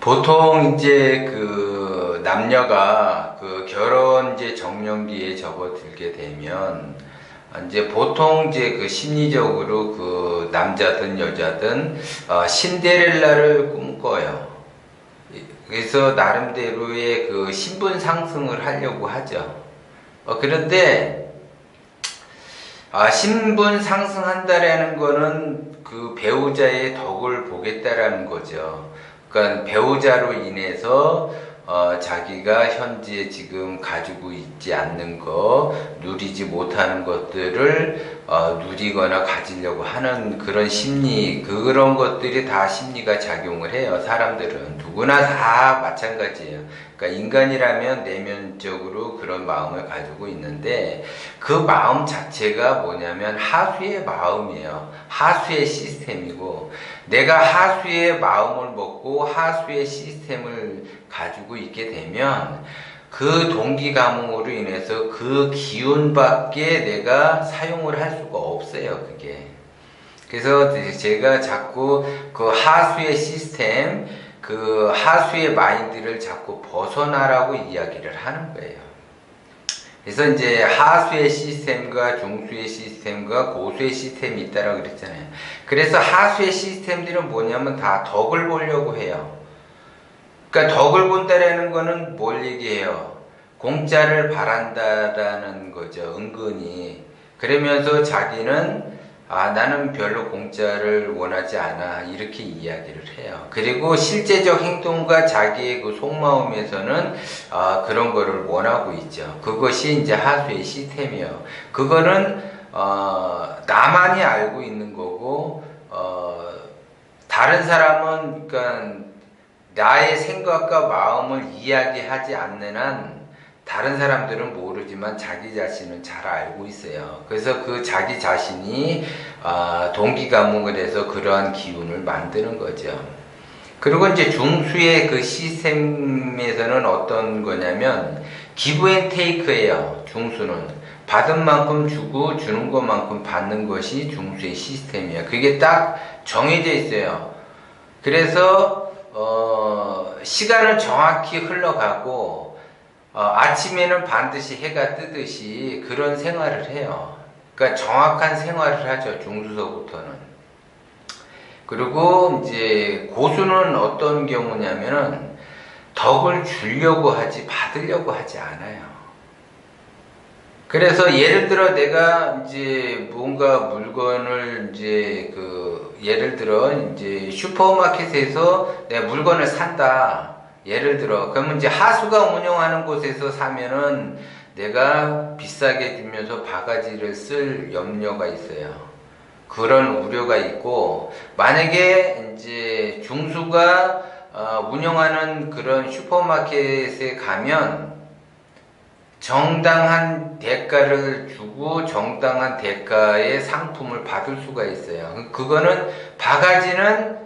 보통 이제 그 남녀가 그 결혼 이제 정년기에 접어들게 되면 이제 보통 이제 그 심리적으로 그 남자든 여자든 신데렐라를 꿈꿔요. 그래서 나름대로의 그 신분 상승을 하려고 하죠. 그런데 신분 상승한다라는 거는 그 배우자의 덕을 보겠다라는 거죠. 그러니까 배우자로 인해서 자기가 현재 지금 가지고 있지 않는 거, 누리지 못하는 것들을 누리거나 가지려고 하는 그런 심리, 그런 것들이 다 심리가 작용을 해요. 사람들은 누구나 다 마찬가지예요. 그러니까 인간이라면 내면적으로 그런 마음을 가지고 있는데 그 마음 자체가 뭐냐면 하수의 마음이에요. 하수의 시스템이고, 내가 하수의 마음을 먹고 하수의 시스템을 가지고 있게 되면 그 동기감흥으로 인해서 그 기운밖에 내가 사용을 할 수가 없어요, 그게. 그래서 제가 자꾸 그 하수의 시스템, 그 하수의 마인드를 자꾸 벗어나라고 이야기를 하는 거예요. 그래서 이제 하수의 시스템과 중수의 시스템과 고수의 시스템이 있다라고 그랬잖아요. 그래서 하수의 시스템들은 뭐냐면 다 덕을 보려고 해요. 그러니까 덕을 본다라는 거는 뭘 얘기해요? 공짜를 바란다라는 거죠. 은근히. 그러면서 자기는 나는 별로 공짜를 원하지 않아, 이렇게 이야기를 해요. 그리고 실제적 행동과 자기의 그 속마음에서는 그런 거를 원하고 있죠. 그것이 이제 하수의 시스템이에요. 그거는 나만이 알고 있는 거고, 다른 사람은 그러니까 나의 생각과 마음을 이야기하지 않는 한 다른 사람들은 모르지만 자기 자신은 잘 알고 있어요. 그래서 그 자기 자신이 동기감흥을 해서 그러한 기운을 만드는 거죠. 그리고 이제 중수의 그 시스템에서는 어떤 거냐면 기브 앤 테이크예요. 중수는 받은 만큼 주고 주는 것만큼 받는 것이 중수의 시스템이에요. 그게 딱 정해져 있어요. 그래서 시간은 정확히 흘러가고 아침에는 반드시 해가 뜨듯이 그런 생활을 해요. 그러니까 정확한 생활을 하죠, 중수서부터는. 그리고 이제 고수는 어떤 경우냐면은 덕을 주려고 하지 받으려고 하지 않아요. 그래서 예를 들어 내가 이제 뭔가 물건을 이제 예를 들어 이제 슈퍼마켓에서 내가 물건을 산다. 예를 들어 그러면 이제 하수가 운영하는 곳에서 사면은 내가 비싸게 주면서 바가지를 쓸 염려가 있어요. 그런 우려가 있고, 만약에 이제 중수가 운영하는 그런 슈퍼마켓에 가면 정당한 대가를 주고 정당한 대가의 상품을 받을 수가 있어요. 그거는 바가지는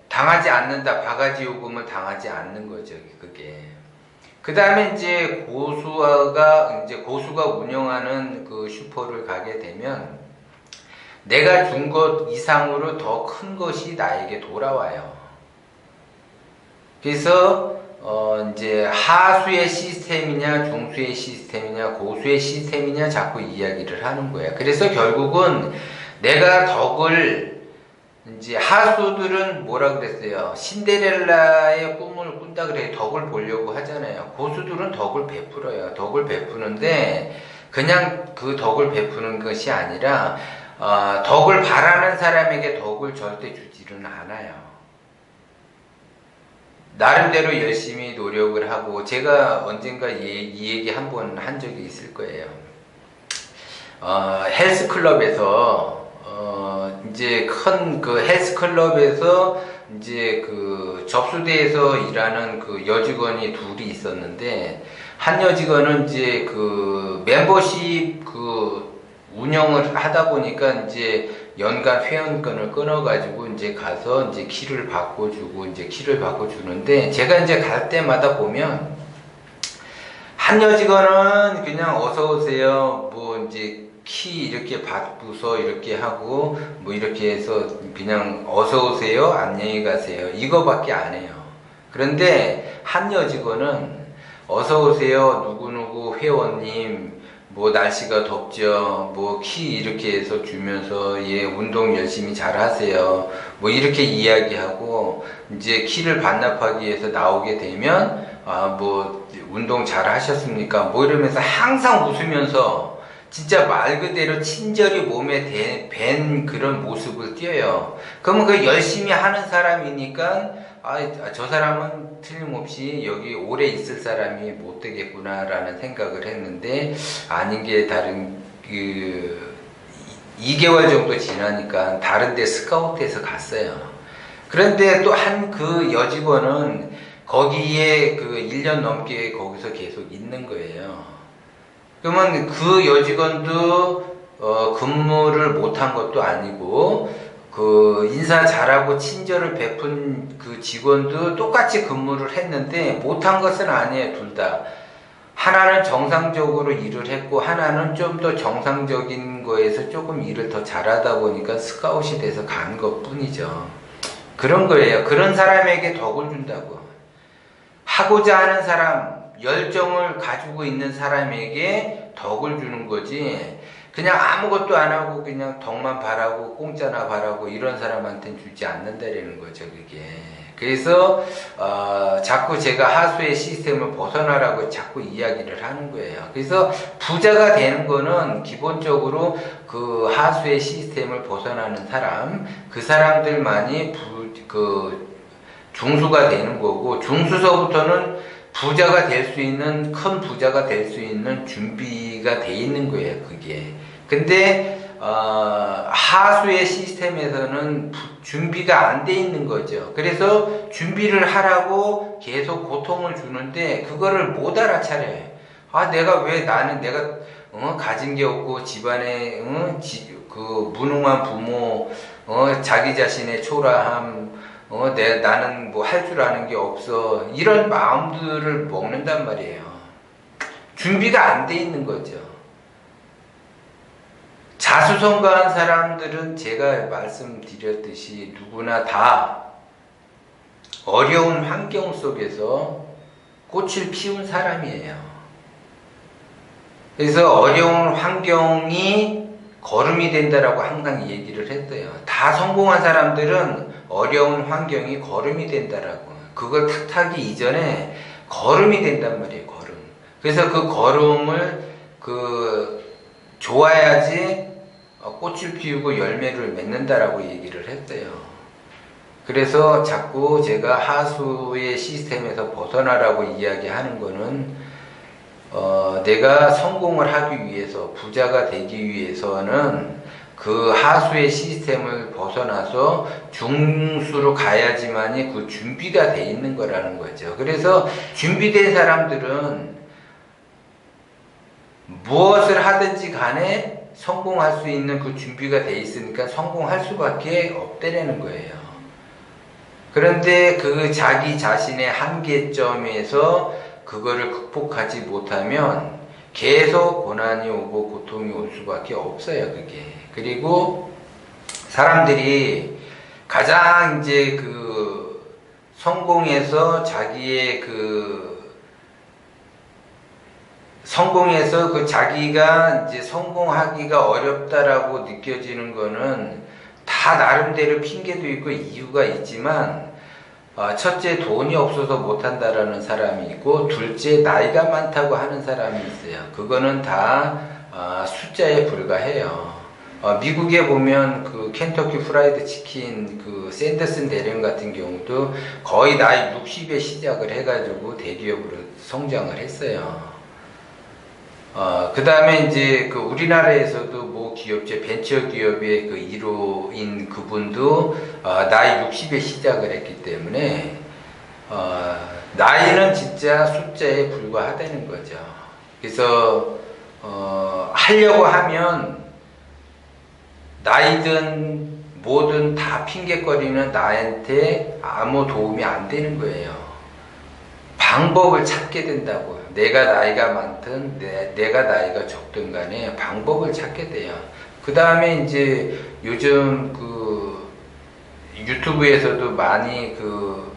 당하지 않는다. 바가지 요금을 당하지 않는 거죠, 그게. 그 다음에 이제 고수가 운영하는 그 슈퍼를 가게 되면 내가 준 것 이상으로 더 큰 것이 나에게 돌아와요. 그래서 이제 하수의 시스템이냐 중수의 시스템이냐 고수의 시스템이냐 자꾸 이야기를 하는 거예요. 그래서 결국은 내가 덕을 이제 하수들은 뭐라 그랬어요? 신데렐라의 꿈을 꾼다 그래. 덕을 보려고 하잖아요. 고수들은 덕을 베풀어요. 덕을 베푸는데 그냥 그 덕을 베푸는 것이 아니라 덕을 바라는 사람에게 덕을 절대 주지는 않아요. 나름대로 열심히 노력을 하고, 제가 언젠가 이 얘기 한번 한 적이 있을 거예요. 헬스클럽에서 이제 큰 그 헬스클럽에서 이제 그 접수대에서 일하는 그 여직원이 둘이 있었는데, 한 여직원은 이제 그 멤버십 그 운영을 하다 보니까 이제 연간 회원권을 끊어가지고 이제 가서 이제 키를 바꿔주고 이제 키를 바꿔주는데, 제가 이제 갈 때마다 보면 한 여직원은 그냥 어서 오세요, 뭐 이제 키 이렇게 받고서 이렇게 하고 뭐 이렇게 해서 그냥 어서 오세요, 안녕히 가세요 이거밖에 안 해요. 그런데 한 여직원은 어서 오세요 누구누구 회원님, 뭐 날씨가 덥죠, 뭐 키 이렇게 해서 주면서 예 운동 열심히 잘 하세요 뭐 이렇게 이야기하고, 이제 키를 반납하기 위해서 나오게 되면 뭐 운동 잘 하셨습니까 뭐 이러면서 항상 웃으면서 진짜 말 그대로 친절히 몸에 밴 그런 모습을 띄어요. 그러면 그 열심히 하는 사람이니까 저 사람은 틀림없이 여기 오래 있을 사람이 못 되겠구나 라는 생각을 했는데, 아닌 게 다른 2개월 정도 지나니까 다른 데 스카우트해서 갔어요. 그런데 또 한 그 여직원은 거기에 그 1년 넘게 거기서 계속 있는 거예요. 그러면 그 여직원도 근무를 못한 것도 아니고, 그 인사 잘하고 친절을 베푼 그 직원도 똑같이 근무를 했는데 못한 것은 아니에요. 둘 다. 하나는 정상적으로 일을 했고 하나는 좀 더 정상적인 거에서 조금 일을 더 잘하다 보니까 스카웃이 돼서 간 것 뿐이죠. 그런 거예요. 그런 사람에게 덕을 준다고. 하고자 하는 사람, 열정을 가지고 있는 사람에게 덕을 주는 거지, 그냥 아무것도 안 하고 그냥 덕만 바라고 공짜나 바라고 이런 사람한테는 주지 않는다라는 거죠, 그게. 그래서 자꾸 제가 하수의 시스템을 벗어나라고 자꾸 이야기를 하는 거예요. 그래서 부자가 되는 거는 기본적으로 그 하수의 시스템을 벗어나는 사람, 그 사람들만이 중수가 되는 거고, 중수서부터는 부자가 될 수 있는, 큰 부자가 될 수 있는 준비가 돼 있는 거예요, 그게. 근데 하수의 시스템에서는 준비가 안 돼 있는 거죠. 그래서 준비를 하라고 계속 고통을 주는데 그거를 못 알아차려요. 내가 왜 내가 가진 게 없고 집안에 그 무능한 부모, 자기 자신의 초라함, 나는 뭐 할 줄 아는 게 없어, 이런 마음들을 먹는단 말이에요. 준비가 안 돼 있는 거죠. 자수성가한 사람들은 제가 말씀드렸듯이 누구나 다 어려운 환경 속에서 꽃을 피운 사람이에요. 그래서 어려운 환경이 걸음이 된다라고 항상 얘기를 했어요. 다 성공한 사람들은 어려운 환경이 걸음이 된다라고. 그걸 탁하기 이전에 걸음이 된단 말이에요, 걸음. 그래서 그 걸음을 좋아야지 꽃을 피우고 열매를 맺는다라고 얘기를 했어요. 그래서 자꾸 제가 하수의 시스템에서 벗어나라고 이야기하는 거는 내가 성공을 하기 위해서, 부자가 되기 위해서는 그 하수의 시스템을 벗어나서 중수로 가야지만이 그 준비가 돼 있는 거라는 거죠. 그래서 준비된 사람들은 무엇을 하든지 간에 성공할 수 있는 그 준비가 돼 있으니까 성공할 수밖에 없다라는 거예요. 그런데 그 자기 자신의 한계점에서 그거를 극복하지 못하면 계속 고난이 오고 고통이 올 수밖에 없어요, 그게. 그리고 사람들이 가장 이제 성공해서 자기가 이제 성공하기가 어렵다라고 느껴지는 거는 다 나름대로 핑계도 있고 이유가 있지만, 첫째 돈이 없어서 못한다라는 사람이 있고, 둘째 나이가 많다고 하는 사람이 있어요. 그거는 다 숫자에 불과해요. 미국에 보면 그 켄터키 프라이드 치킨 그 샌더슨 대령 같은 경우도 거의 나이 60에 시작을 해가지고 대기업으로 성장을 했어요. 그 다음에 이제 그 우리나라에서도 뭐 기업체, 벤처 기업의 그 1호인 그분도 나이 60에 시작을 했기 때문에 나이는 진짜 숫자에 불과하다는 거죠. 그래서 하려고 하면 나이든 뭐든 다 핑계거리는 나한테 아무 도움이 안 되는 거예요. 방법을 찾게 된다고요. 내가 나이가 많든 내가 나이가 적든 간에 방법을 찾게 돼요. 그 다음에 이제 요즘 그 유튜브에서도 많이 그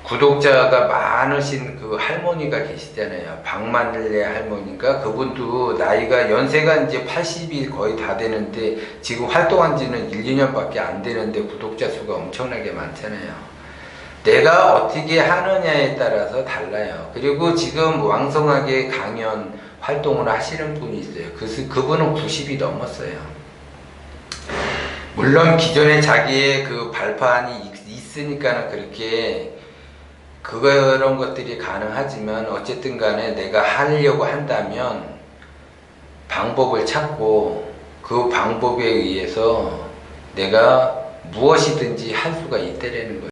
구독자가 많으신 그 할머니가 계시잖아요. 박만래 할머니가, 그분도 나이가 연세가 이제 80이 거의 다 되는데 지금 활동한 지는 1, 2년밖에 안 되는데 구독자 수가 엄청나게 많잖아요. 내가 어떻게 하느냐에 따라서 달라요. 그리고 지금 왕성하게 강연 활동을 하시는 분이 있어요. 그분은 90이 넘었어요. 물론 기존에 자기의 그 발판이 있으니까는 그렇게 그런 것들이 가능하지만 어쨌든 간에 내가 하려고 한다면 방법을 찾고 그 방법에 의해서 내가 무엇이든지 할 수가 있다라는 거예요.